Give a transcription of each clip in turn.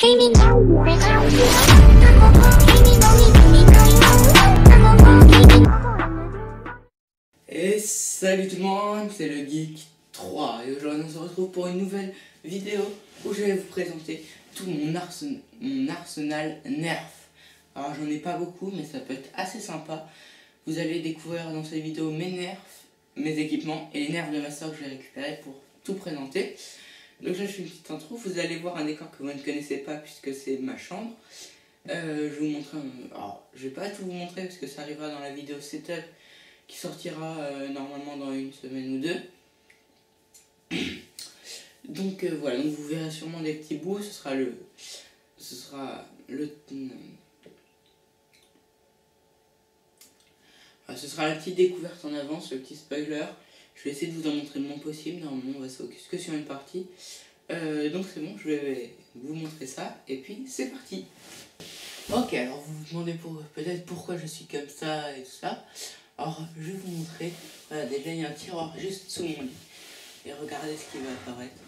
Et salut tout le monde, c'est le Geek 3 et aujourd'hui on se retrouve pour une nouvelle vidéo où je vais vous présenter tout mon arsenal Nerf. Alors j'en ai pas beaucoup mais ça peut être assez sympa. Vous allez découvrir dans cette vidéo mes Nerfs, mes équipements et les Nerfs de ma soeur que j'ai récupéré pour tout présenter. Donc là je fais une petite intro, vous allez voir un décor que vous ne connaissez pas puisque c'est ma chambre. Je vais vous montrer, alors je vais pas tout vous montrer parce que ça arrivera dans la vidéo setup qui sortira normalement dans une semaine ou deux. Donc voilà, donc vous verrez sûrement des petits bouts, ce sera la petite découverte en avance, le petit spoiler. Je vais essayer de vous en montrer le moins possible, normalement on va se focus que sur une partie. Donc c'est bon, je vais vous montrer ça, et puis c'est parti. Ok, alors vous vous demandez peut-être pourquoi je suis comme ça et tout ça. Alors je vais vous montrer, voilà, déjà il y a un tiroir juste sous mon lit. Et regardez ce qui va apparaître.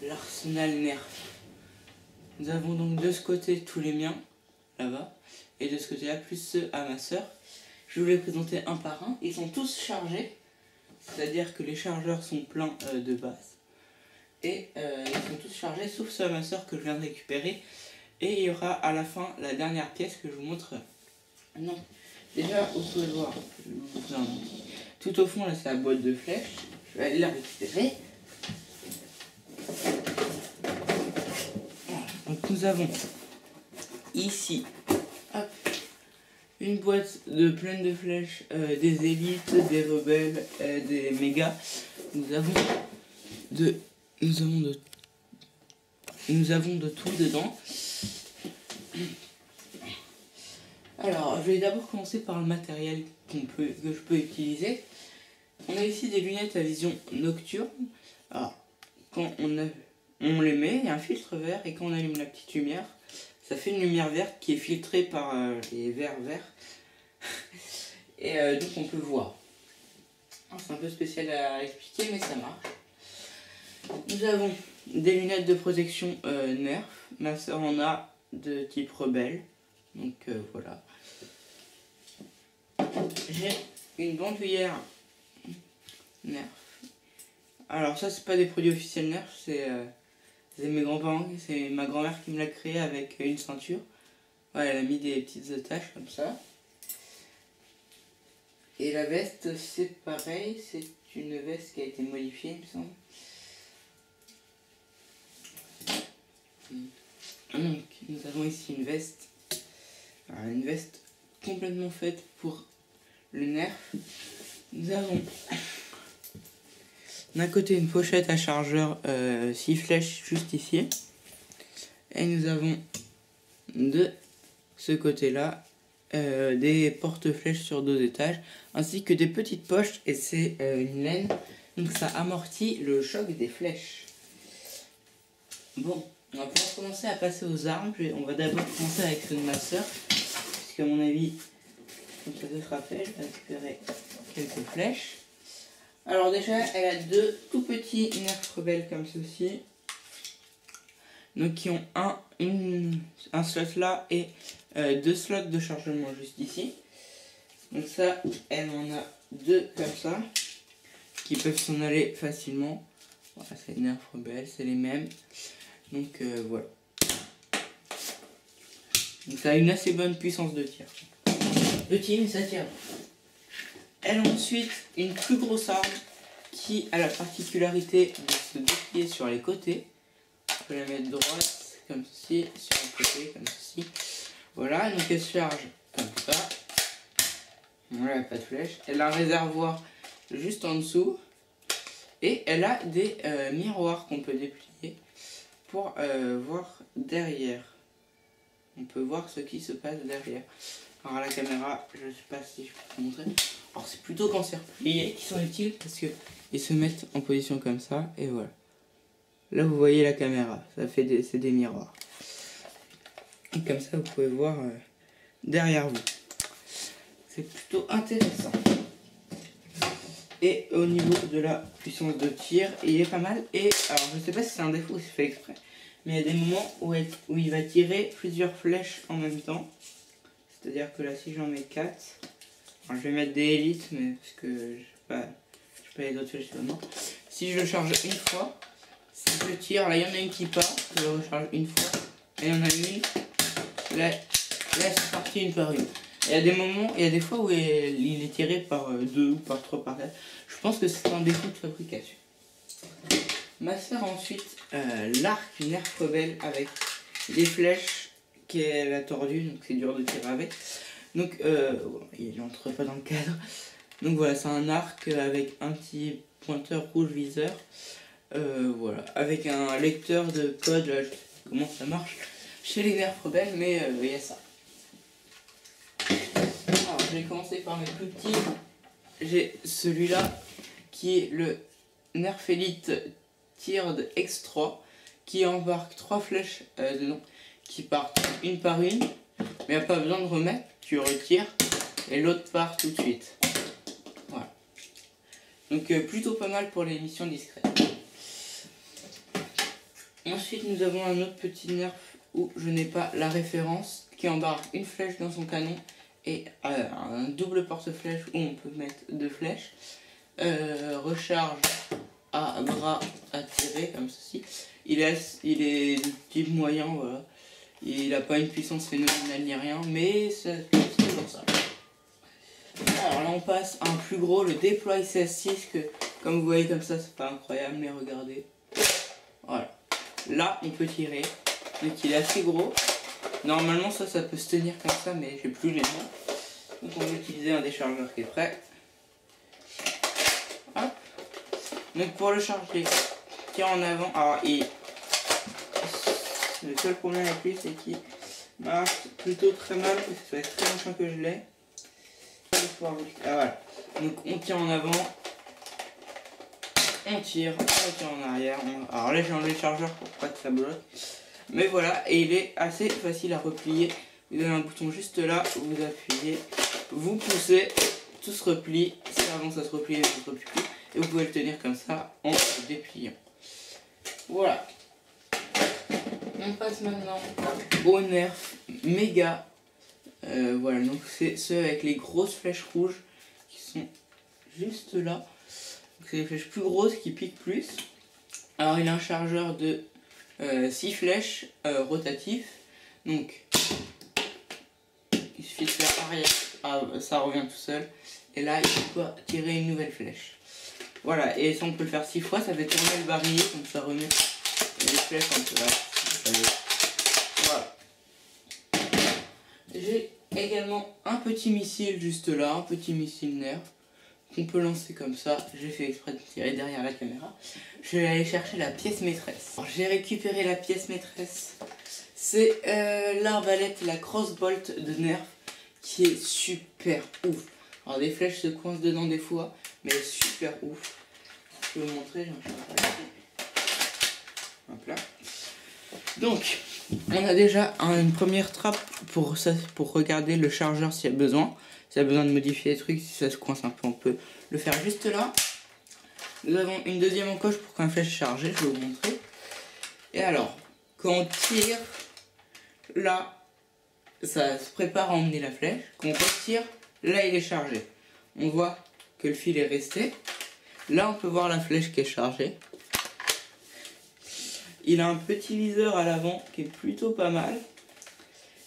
L'arsenal Nerf. Nous avons donc de ce côté tous les miens, là-bas, et de ce côté-là plus ceux à ma soeur. Je vous les présenter un par un, ils sont tous chargés. C'est-à-dire que les chargeurs sont pleins de base. Et ils sont tous chargés, sauf ceux à ma soeur que je viens de récupérer. Et il y aura à la fin la dernière pièce que je vous montrerai. Non, déjà, vous pouvez voir, je vais vous faire un petit. Tout au fond, là, c'est la boîte de flèches. Je vais aller la récupérer. Voilà. Donc nous avons ici, hop, une boîte pleine de flèches, des élites, des rebelles, des mégas. Nous avons de tout dedans. Alors, je vais d'abord commencer par le matériel que je peux utiliser. On a ici des lunettes à vision nocturne. Alors, quand on les met, il y a un filtre vert et quand on allume la petite lumière, ça fait une lumière verte qui est filtrée par les verres verts. Et donc on peut voir. C'est un peu spécial à expliquer mais ça marche. Nous avons des lunettes de protection Nerf. Ma soeur en a de type rebelle. Donc voilà. J'ai une bandoulière Nerf. Alors ça c'est pas des produits officiels Nerf, c'est mes grands-parents, c'est ma grand-mère qui me l'a créé avec une ceinture. Ouais, elle a mis des petites attaches comme ça. Et la veste c'est pareil, c'est une veste qui a été modifiée il me semble. Donc nous avons ici une veste. Alors, une veste complètement faite pour le Nerf. Nous avons d'un côté une pochette à chargeur 6 flèches juste ici. Et nous avons de ce côté là des porte-flèches sur 2 étages. Ainsi que des petites poches et c'est une laine. Donc ça amortit le choc des flèches. Bon, on va pouvoir commencer à passer aux armes. On va d'abord commencer avec ceux de ma soeur. Puisque à mon avis, comme ça sera fait, je vais récupérer quelques flèches. Alors déjà, elle a 2 tout petits Nerf rebelles comme ceci. Donc qui ont un slot là et 2 slots de chargement juste ici. Donc ça, elle en a 2 comme ça. Qui peuvent s'en aller facilement. Voilà, c'est les Nerf rebelles, c'est les mêmes. Donc voilà. Donc ça a une assez bonne puissance de tir. Petit mais ça tire. Elle a ensuite une plus grosse arme qui a la particularité de se déplier sur les côtés. On peut la mettre droite comme ceci, sur le côté comme ceci. Voilà, donc elle se charge comme ça. Voilà, pas de flèche. Elle a un réservoir juste en dessous. Et elle a des miroirs qu'on peut déplier pour voir derrière. On peut voir ce qui se passe derrière. Alors à la caméra, je ne sais pas si je peux vous montrer. Alors c'est plutôt quand c'est replié qui sont utiles parce que ils se mettent en position comme ça et voilà. Là vous voyez la caméra, c'est des miroirs. Et comme ça vous pouvez voir derrière vous. C'est plutôt intéressant. Et au niveau de la puissance de tir, il est pas mal. Et alors je sais pas si c'est un défaut ou si c'est fait exprès, mais il y a des moments où il va tirer plusieurs flèches en même temps. C'est-à-dire que là, si j'en mets 4, alors, je vais mettre des élites, mais parce que je sais pas les autres flèches maintenant. Si je le charge une fois, si je tire, là il y en a une qui part, je le recharge une fois, et il y en a une, là c'est parti une par une. Il y a des moments, il y a des fois où il est tiré par 2 ou par 3 par 4. Je pense que c'est un défaut de fabrication. Ma soeur ensuite l'arc Nerf Rebelle avec des flèches qu'elle a tordues, donc c'est dur de tirer avec. Donc il n'entre pas dans le cadre. Donc voilà, c'est un arc avec un petit pointeur rouge viseur. Voilà, avec un lecteur de code, là, je sais pas comment ça marche chez les Nerf Rebelles, mais il y a ça. Alors je vais commencer par mes plus petits. J'ai celui-là qui est le Nerf Elite Tiered X3 qui embarque 3 flèches dedans qui partent une par une, mais il n'y a pas besoin de remettre, tu retires et l'autre part tout de suite. Voilà. Donc plutôt pas mal pour les missions discrètes. Ensuite nous avons un autre petit Nerf où je n'ai pas la référence qui embarque une flèche dans son canon et un double porte-flèche où on peut mettre 2 flèches. Recharge à bras à tirer comme ceci. Il est de type moyen, voilà. Il n'a pas une puissance phénoménale ni rien, mais c'est toujours ça. Alors là on passe à un plus gros, le Deploy CS6, que comme vous voyez comme ça c'est pas incroyable, mais regardez. Voilà. Là on peut tirer, donc il est assez gros. Normalement ça peut se tenir comme ça, mais j'ai plus les mains. Donc on va utiliser un déchargeur qui est prêt. Hop. Donc pour le charger, tire en avant. Alors le seul problème avec lui c'est qu'il marche plutôt très mal, parce que ça fait très longtemps que je l'ai. Ah voilà. Donc on tire en avant, on tire en arrière. Alors là j'ai enlevé le chargeur pour pas que ça bloque. Mais voilà, et il est assez facile à replier. Vous avez un bouton juste là, vous appuyez, vous poussez, tout se replie. Si avant ça se replie, ça se replie plus. Et vous pouvez le tenir comme ça en dépliant. Voilà. On passe maintenant au Nerf Mega. Voilà, donc c'est ceux avec les grosses flèches rouges qui sont juste là. C'est des flèches plus grosses qui piquent plus. Alors il a un chargeur de 6 flèches rotatif. Donc il suffit de faire arrière, ça revient tout seul. Et là il faut tirer une nouvelle flèche. Voilà, et ça on peut le faire 6 fois, ça fait tourner le barillet, donc ça remet les flèches un peu là. Voilà. J'ai également un petit missile juste là, un petit missile Nerf qu'on peut lancer comme ça. J'ai fait exprès de tirer derrière la caméra. Je vais aller chercher la pièce maîtresse. J'ai récupéré la pièce maîtresse. C'est l'arbalète, la crossbolt de Nerf qui est super ouf. Alors des flèches se coincent dedans des fois, mais elle est super ouf. Je vais vous montrer. Hop là. Donc, on a déjà une première trappe pour regarder le chargeur s'il y a besoin. S'il y a besoin de modifier les trucs, si ça se coince un peu, on peut le faire juste là. Nous avons une deuxième encoche pour quand la flèche est chargée, je vais vous montrer. Et alors, quand on tire, là, ça se prépare à emmener la flèche. Quand on retire, là il est chargé. On voit que le fil est resté. Là on peut voir la flèche qui est chargée. Il a un petit viseur à l'avant qui est plutôt pas mal.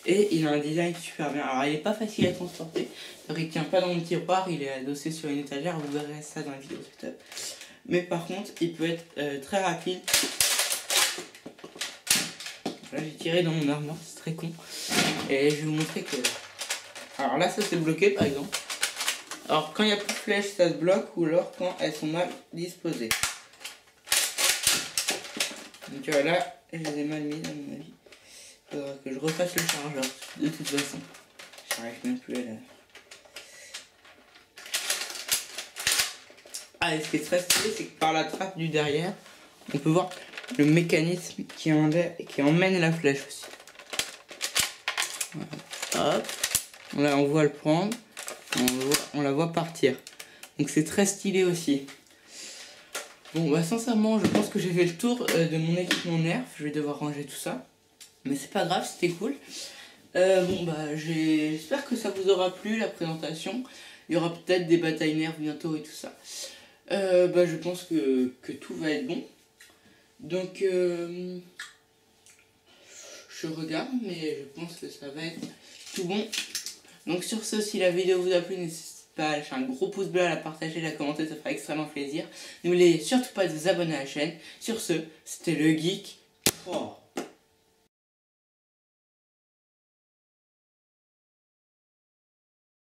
Et il a un design super bien. Alors il n'est pas facile à transporter. Il ne tient pas dans le tiroir, il est adossé sur une étagère. Vous verrez ça dans la vidéo setup. Mais par contre il peut être très rapide. Là j'ai tiré dans mon armoire, c'est très con. Et je vais vous montrer que... Alors là ça s'est bloqué par exemple. Alors quand il n'y a plus de flèches ça se bloque, ou alors quand elles sont mal disposées. Donc là je les ai mal mises à mon avis. Il faudra que je refasse le chargeur de toute façon. J'arrive même plus à la... Ah, et ce qui est très stylé, c'est que par la trappe du derrière, on peut voir le mécanisme qui emmène la flèche aussi. Voilà. Hop. Là on voit le prendre, on la voit partir. Donc c'est très stylé aussi. Bon bah sincèrement je pense que j'ai fait le tour de mon équipement Nerf. Je vais devoir ranger tout ça. Mais c'est pas grave, c'était cool. Bon bah j'espère que ça vous aura plu la présentation. Il y aura peut-être des batailles Nerf bientôt et tout ça. Bah je pense que tout va être bon. Donc je regarde mais je pense que ça va être tout bon. Donc sur ce, si la vidéo vous a plu, n'hésitez pas à lâcher un gros pouce bleu, à la partager, à la commenter, ça fera extrêmement plaisir. N'oubliez surtout pas de vous abonner à la chaîne. Sur ce, c'était le Geek. Oh.